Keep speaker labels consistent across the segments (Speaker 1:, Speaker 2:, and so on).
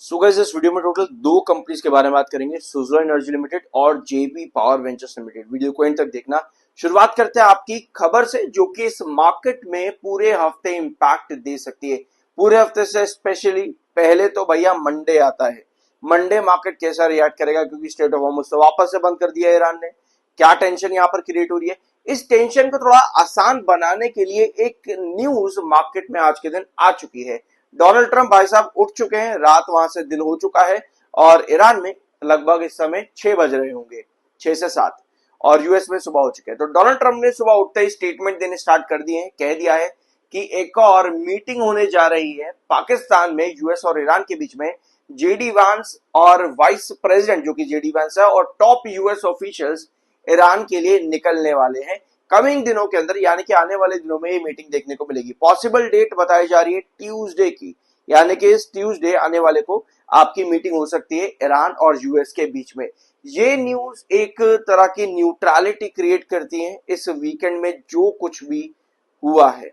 Speaker 1: So guys इस video में total दो कंपनीज के बारे में बात करेंगे, सुज़लोन एनर्जी लिमिटेड और जेबी पावर वेंचर्स लिमिटेड। वीडियो को एंड तक देखना। शुरुआत करते हैं आपकी खबर से जो कि इस मार्केट में पूरे हफ्ते इंपैक्ट दे सकती है। पूरे हफ्ते से स्पेशली पहले तो भैया मंडे आता है। मंडे मार्केट कैसा रिएक्ट करेगा, क्योंकि स्टेट ऑफ हॉर्मुज़ तो वापस से बंद कर दिया है ईरान ने। क्या टेंशन यहाँ पर क्रिएट हो रही है, इस टेंशन को थोड़ा आसान बनाने के लिए एक न्यूज मार्केट में आज के दिन आ चुकी है। डोनाल्ड ट्रंप भाई साहब उठ चुके हैं, रात वहां से दिन हो चुका है और ईरान में लगभग इस समय 6 बज रहे होंगे, 6 से 7, और यूएस में सुबह हो चुके हैं। तो डोनाल्ड ट्रंप ने सुबह उठते ही स्टेटमेंट देने स्टार्ट कर दिए हैं। कह दिया है कि एक और मीटिंग होने जा रही है पाकिस्तान में यूएस और ईरान के बीच में। जेडी वांस और वाइस प्रेसिडेंट जो कि जेडी वांस है और टॉप यूएस ऑफिशियल्स ईरान के लिए निकलने वाले हैं कमिंग दिनों के अंदर, यानी कि आने वाले दिनों में ये मीटिंग देखने को मिलेगी। पॉसिबल डेट बताई जा रही है ट्यूसडे की, यानी कि इस ट्यूसडे आने वाले को आपकी मीटिंग हो सकती है ईरान और यूएस के बीच में। ये न्यूज एक तरह की न्यूट्रलिटी क्रिएट करती है इस वीकेंड में जो कुछ भी हुआ है।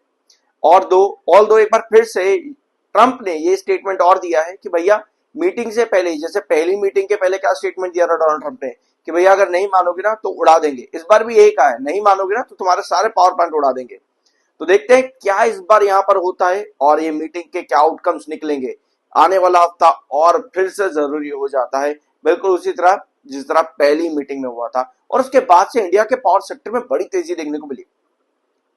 Speaker 1: और ऑल दो एक बार फिर से ट्रंप ने ये स्टेटमेंट और दिया है कि भैया मीटिंग से पहले, जैसे पहली मीटिंग के पहले क्या स्टेटमेंट दिया था डोनाल्ड ट्रंप ने कि भैया अगर नहीं मानोगे ना तो उड़ा देंगे। इस बार भी यही कहा है, नहीं मानोगे ना तो तुम्हारे सारे पावर प्लांट उड़ा देंगे। तो देखते हैं क्या इस बार यहां पर होता है और ये मीटिंग के क्या आउटकम्स निकलेंगे। आने वाला हफ्ता और फिर से जरूरी हो जाता है, बिल्कुल उसी तरह जिस तरह पहली मीटिंग में हुआ था। और उसके बाद से इंडिया के पावर सेक्टर में बड़ी तेजी देखने को मिली।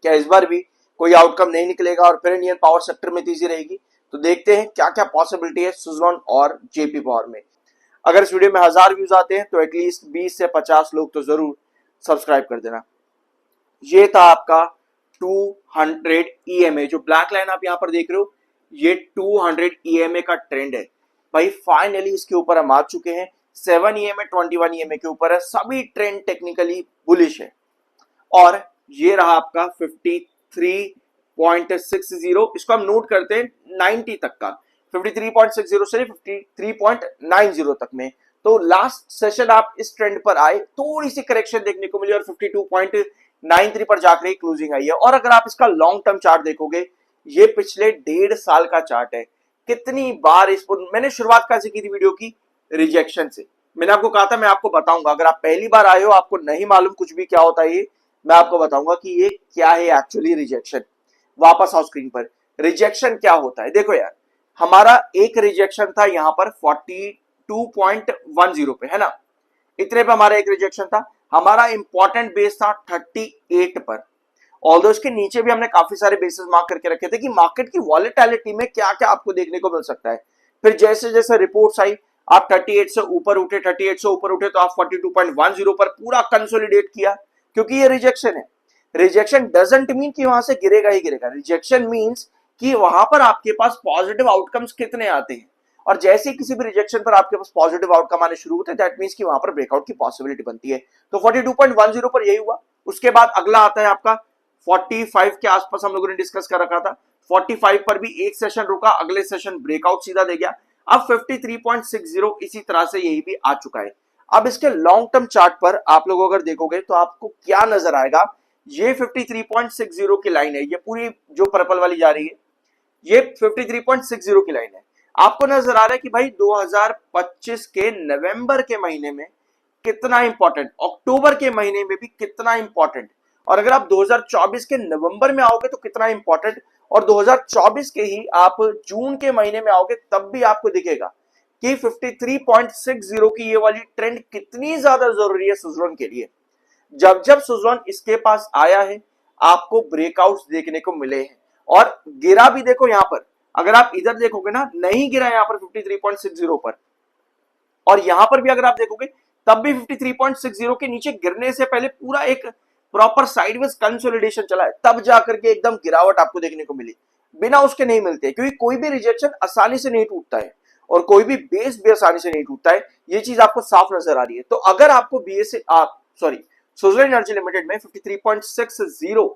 Speaker 1: क्या इस बार भी कोई आउटकम नहीं निकलेगा और फिर इंडियन पावर सेक्टर में तेजी रहेगी? तो देखते हैं क्या क्या पॉसिबिलिटी है सुज़लोन और जेपी पावर में। अगर इस वीडियो में 1000 व्यूज आते हैं तो एटलीस्ट 20 से 50 लोग तो जरूर सब्सक्राइब कर देना। ये था आपका 200 EMA, जो ब्लैक लाइन आप यहां पर देख रहे हो, ये 200 EMA का ट्रेंड है भाई। फाइनली इसके ऊपर हम आ चुके हैं। 7 EMA 21 EMA के ऊपर है। सभी ट्रेंड टेक्निकली बुलिश है। और ये रहा आपका 53.60, इसको हम नोट करते हैं 90 तक का, 53.60 से 53.90 तक में। तो लास्ट सेशन आप इस ट्रेंड पर आए, थोड़ी सी करेक्शन देखने को मिली और 52.93 पर जाकर क्लोजिंग आई है। और अगर आप इसका लॉन्ग टर्म चार्ट देखोगे, ये पिछले 1.5 साल का चार्ट है। कितनी बार इस पर मैंने शुरुआत कैसे की थी वीडियो की, रिजेक्शन से। मैंने आपको कहा था मैं आपको बताऊंगा, अगर आप पहली बार आए हो आपको नहीं मालूम कुछ भी क्या होता है ये, मैं आपको बताऊंगा कि ये क्या है एक्चुअली रिजेक्शन। वापस आओ स्क्रीन पर, रिजेक्शन क्या होता है। देखो यार, हमारा एक रिजेक्शन था यहां पर 42.10 पे, है ना, इतने पे हमारा एक रिजेक्शन था। हमारा इंपॉर्टेंट बेस था 38 पर। ऑल्दो इसके नीचे भी हमने काफी सारे बेसिस मार्क करके रखे थे कि मार्केट की वॉलेटिलिटी में क्या क्या आपको देखने को मिल सकता है। फिर जैसे जैसे रिपोर्ट्स आई, आप 38 से ऊपर उठे, 38 से ऊपर उठे तो आप 42.10 पर पूरा कंसोलिडेट किया, क्योंकि ये रिजेक्शन है। रिजेक्शन डजंट मीन कि वहां से गिरेगा ही गिरेगा। रिजेक्शन मीन्स कि वहां पर आपके पास पॉजिटिव आउटकम्स कितने आते हैं। और जैसे किसी भी रिजेक्शन पर आपके पास पॉजिटिव आउटकम आने शुरू होते हैं, दैट मींस कि वहां पर ब्रेकआउट की पॉसिबिलिटी बनती है। तो 42.10 पर यही हुआ। उसके बाद अगला आता है आपका 45 के आसपास, हम लोगों ने डिस्कस कर रखा था। 45 पर भी एक सेशन रुका, अगले सेशन ब्रेकआउट सीधा दे गया। अब 53.60 इसी तरह से यही भी आ चुका है। अब इसके लॉन्ग टर्म चार्ट पर आप लोग अगर देखोगे तो आपको क्या नजर आएगा, ये 53.60 की लाइन है, ये पूरी जो पर्पल वाली जा रही है ये 53.60 की लाइन है। आपको नजर आ रहा है कि भाई 2025 के नवंबर के महीने में कितना इंपॉर्टेंट, अक्टूबर के महीने में भी कितना इंपॉर्टेंट, और अगर आप 2024 के नवंबर में आओगे तो कितना इंपॉर्टेंट, और 2024 के ही आप जून के महीने में आओगे तब भी आपको दिखेगा कि 53.60 की ये वाली ट्रेंड कितनी ज्यादा जरूरी है सुज़लोन के लिए। जब जब सुज़लोन इसके पास आया है आपको ब्रेकआउट्स देखने को मिले हैं, और गिरा भी देखो यहां पर, अगर आप इधर देखोगे ना नहीं गिरा यहां पर 53.60 पर, और यहां पर भी अगर आप देखोगे तब भी 53.60 के नीचे गिरने से पहले पूरा एक प्रॉपर साइडवेज कंसोलिडेशन चला है, तब जाकर के एकदम गिरावट आपको देखने को मिली। बिना उसके नहीं मिलते, क्योंकि कोई भी रिजेक्शन आसानी से नहीं टूटता है और कोई भी बेस भी आसानी से नहीं टूटता है। ये चीज आपको साफ नजर आ रही है। तो अगर आपको बीएसए सुज़लोन एनर्जी लिमिटेड में 53.60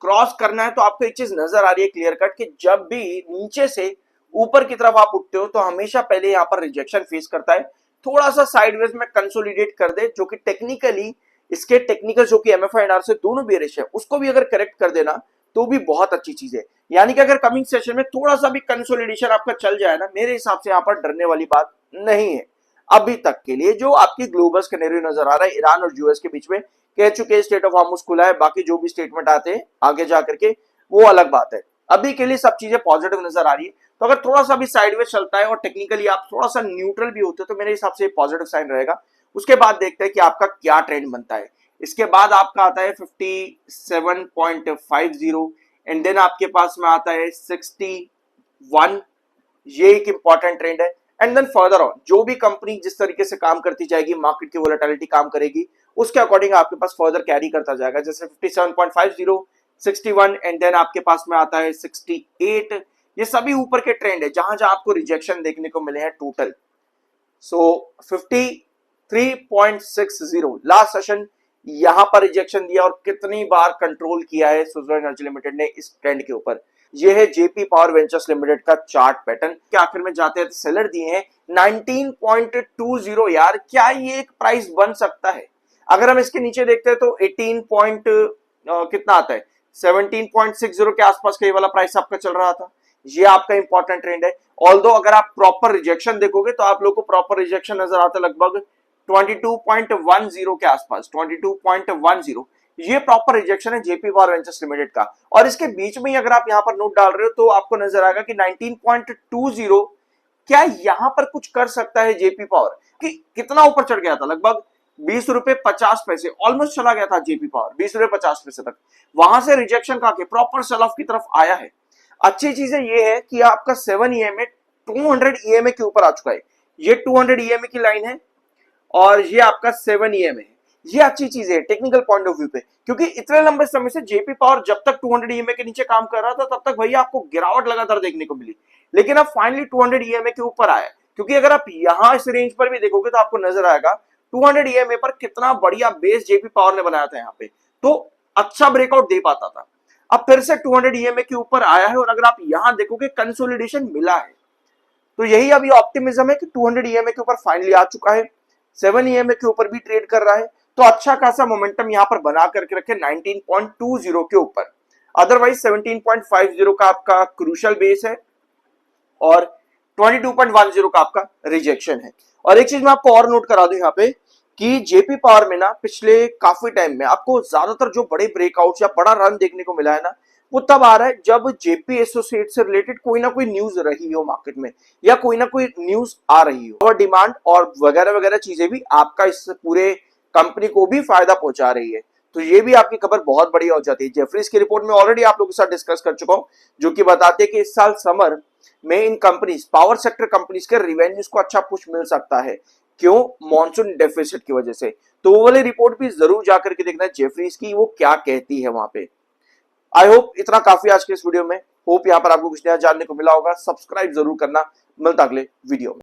Speaker 1: क्रॉस करना है तो आपको एक चीज नजर आ रही है क्लियर कट कि जब भी नीचे से ऊपर की तरफ आप उठते हो तो हमेशा पहले यहां पर रिजेक्शन फेस करता है, थोड़ा सा साइडवेज में कंसोलिडेट कर दे, जो कि टेक्निकली इसके टेक्निकल जो कि एमएफआई एंड आर से दोनों बेरिश है उसको भी अगर करेक्ट कर देना तो भी बहुत अच्छी चीज है। यानी कि अगर कमिंग सेशन में थोड़ा सा भी कंसोलिडेशन आपका चल जाए ना, मेरे हिसाब से यहाँ पर डरने वाली बात नहीं है। अभी तक के लिए जो आपकी ग्लोबल सिनेरियो नजर आ रहा है ईरान और यूएस के बीच में, कह चुके स्टेट ऑफ हार्मस खुला है, बाकी जो भी स्टेटमेंट आते हैं आगे जाकर के वो अलग बात है। अभी के लिए सब चीजें पॉजिटिव नजर आ रही है। तो अगर थोड़ा सा भी साइडवेज चलता है और टेक्निकली आप थोड़ा सा न्यूट्रल भी होते तो मेरे हिसाब से पॉजिटिव साइन रहेगा। उसके बाद देखते हैं कि आपका क्या ट्रेंड बनता है। इसके बाद आपका आता है 57.50 एंड देन आपके पास में आता है 61। ये एक इंपॉर्टेंट ट्रेंड है। एंड देन फर्दर ऑन जो भी कंपनी जिस तरीके से काम करती जाएगी, मार्केट की वोलेटिलिटी काम करेगी, उसके अकॉर्डिंग आपके पास फर्दर कैरी करता जाएगा। जैसे 57.50, 61 एंड देन आपके पास में आता है 68। ये सभी ऊपर के ट्रेंड है जहां जहां आपको रिजेक्शन देखने को मिले हैं टोटल। सो 53.60 लास्ट सेशन यहां पर रिजेक्शन दिया और कितनी बार कंट्रोल किया है सुज़लोन एनर्जी लिमिटेड ने इस ट्रेंड के ऊपर। ये है जेपी पावर वेंचर्स लिमिटेड का चार्ट पैटर्न के आखिर में जाते हैं तो सेलर दिए हैं 19.20। यार क्या ये एक प्राइस बन सकता है? अगर हम इसके नीचे देखते हैं तो 18 पॉइंट कितना आता है, 17.60 के आसपास का ये वाला प्राइस आपका चल रहा था। ये आपका इंपॉर्टेंट ट्रेंड है। ऑल्दो अगर आप प्रॉपर रिजेक्शन देखोगे तो आप लोग को प्रॉपर रिजेक्शन नजर आता है लगभग 22.10 के आसपास, 22.10। ये प्रॉपर रिजेक्शन है जेपी पावर वेंचर्स लिमिटेड का। और इसके बीच में ही अगर आप यहां पर नोट डाल रहे हो तो आपको नजर आएगा कि 19.20 क्या यहां पर कुछ कर सकता है जेपी पावर? कि कितना ऊपर चढ़ गया था, लगभग 20 रुपए 50 पैसे ऑलमोस्ट चला गया था जेपी पावर, 20 रुपए 50 पैसे तक। वहां से रिजेक्शन का के प्रॉपर सेल ऑफ की तरफ आया है। अच्छी चीजें ये है कि आपका 7 ईएमए 200 ईएमए के ऊपर आ चुका है। ये 200 ईएमए की लाइन है और ये आपका 7 ईएमए है। ये अच्छी चीज है टेक्निकल पॉइंट ऑफ व्यू पे, क्योंकि इतने लंबे समय से जेपी पावर जब तक 200 ईएमए के नीचे काम कर रहा था तब तक भैया आपको गिरावट लगातार देखने को मिली, लेकिन अब फाइनली 200 ईएमए के ऊपर आया। क्योंकि अगर आप यहां इस रेंज पर भी देखोगे तो आपको नजर आएगा 200 ईएमए पर कितना बढ़िया बेस जेपी पावर ने बनाया था यहाँ पे, तो अच्छा ब्रेकआउट दे पाता था। अब फिर से 200 ईएमए के ऊपर आया है और अगर आप यहां देखोगे कंसोलिडेशन मिला है, तो यही अभी ऑप्टिमिज्म है कि 200 ईएमए के ऊपर फाइनली आ चुका है, 7 ईएमए के ऊपर भी ट्रेड कर रहा है। तो अच्छा खासा मोमेंटम यहां पर बना करके रखे 19.20 के ऊपर। अदरवाइज 17.50 का आपका क्रूशियल बेस है और 22.10 का आपका रिजेक्शन है। और एक चीज मैं आपको और नोट करा दूं यहाँ पे कि जेपी पावर में ना पिछले काफी टाइम में आपको ज्यादातर जो बड़े ब्रेकआउट्स या बड़ा रन देखने को मिला है ना, वो तब आ रहा है जब जेपी एसोसिएट से रिलेटेड कोई ना कोई न्यूज रही हो मार्केट में, या कोई ना कोई न्यूज आ रही हो और डिमांड और वगैरह वगैरह चीजें भी आपका इस पूरे कंपनी को भी फायदा पहुंचा रही है। तो ये भी आपकी खबर बहुत बढ़िया हो जाती है। जेफरीज की रिपोर्ट में ऑलरेडी आप लोगों के साथ डिस्कस कर चुका हूं, जो कि बताते हैं कि इस साल समर में इन कंपनीज, पावर सेक्टर कंपनीज के रिवेन्यूज को अच्छा पुश मिल सकता है। क्यों? मॉनसून डेफिसिट की वजह से। तो वो वाली रिपोर्ट भी जरूर जाकर के देखना जेफरीज की, वो क्या कहती है वहां पे। आई होप इतना काफी आज के इस वीडियो में। होप यहाँ पर आपको कुछ नया जानने को मिला होगा। सब्सक्राइब जरूर करना। मिलता अगले वीडियो में।